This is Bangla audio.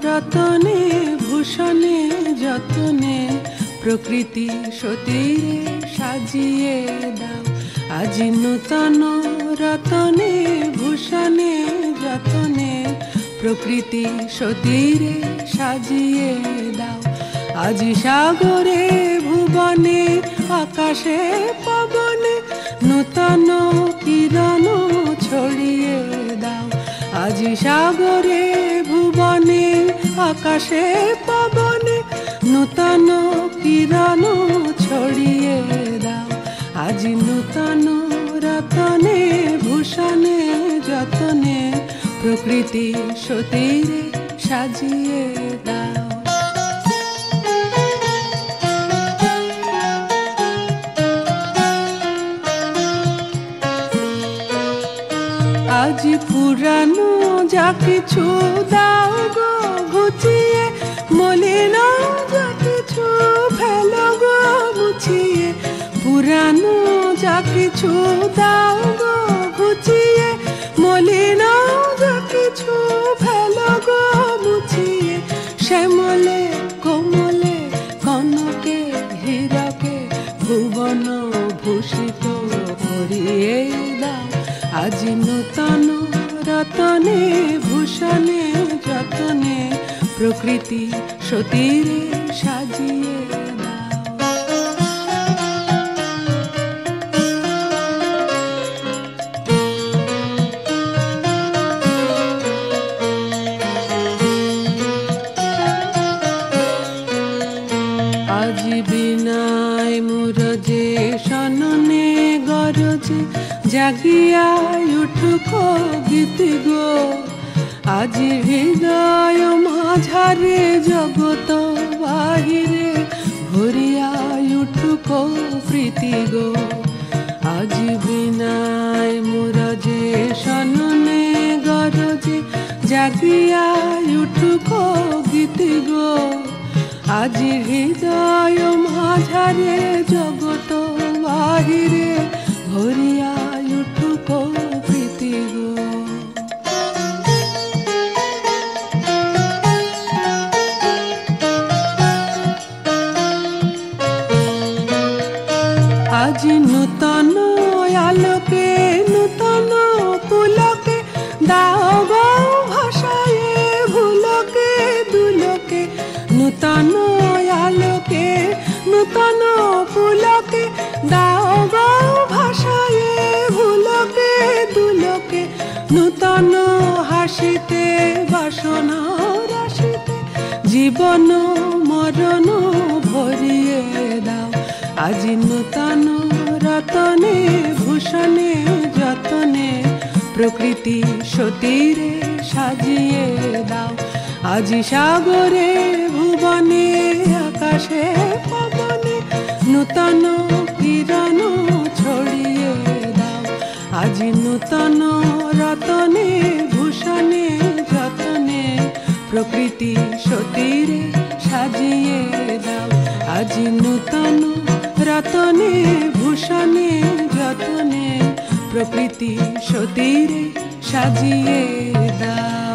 রতনে ভূষণে যতনে প্রকৃতি সতীরে সাজিয়ে দাও। আজি নূতন রতনে ভূষণে যতনে প্রকৃতি সতীরে সাজিয়ে দাও। আজি সাগরে ভুবনে আকাশে পবনে নূতন কিরণ ছড়িয়ে দাও। আজি সাগরে ভুবনে আকাশে পবনে নূতন কিরণ ছড়িয়ে দাও। আজি নূতন রতনে ভূষণে যতনে প্রকৃতি সতীরে সাজিয়ে দাও। আজি পুরানো যা কিছু দাও গো ঘুচিয়ে, মলিন যা কিছু ফেলো গো মুছিয়ে। পুরানো যা কিছু দাও গো ঘুচিয়ে, মলিন যা কিছু ফেলো গো মুছিয়ে। শ্যামলে কোমলে কনকে হীরকে ভুবন ভূষিত করিয়ে দাও। আজি নূতন রতনে ভূষণে যতনে প্রকৃতি সতীরে সাজিয়ে দাও। আজি বিনায় মুরজে সননে গরজে জাগিয়া উঠুক গীত গো। আজি হৃদয় মাঝারে জগত বাহিরে ভরিয়া উঠুক প্রীতি গো। আজি বিনায় মুরজে সননে গরজে জাগিয়া উঠুক গীত গো। আজি হৃদয় মাঝারে জগত বাহিরে ভরিয়া উঠুক প্রীতি গো। আজি নূতন আলোকে নূতন পুলকে দাও গো ভাষায়ে ভুলকে দুলকে। নূতন আলোকে নূতন পুলকে দাও গো ভাষায়ে ভুলকে দুলকে। নূতন হাসিতে বাসনা রাশিতে জীবন মরণ ভরিয়ে দাও। আজি নূতন রতনে ভূষণে যতনে প্রকৃতি সতীরে সাজিয়ে দাও। আজি সাগরে ভুবনে আকাশে পবনে নূতন কিরণ ছড়িয়ে দাও। আজি নূতন রতনে ভূষণে যতনে প্রকৃতি সতীরে সাজিয়ে দাও। আজি নূতন রতনে ভূষণে যতনে প্রকৃতি সতীরে সাজিয়ে দাও।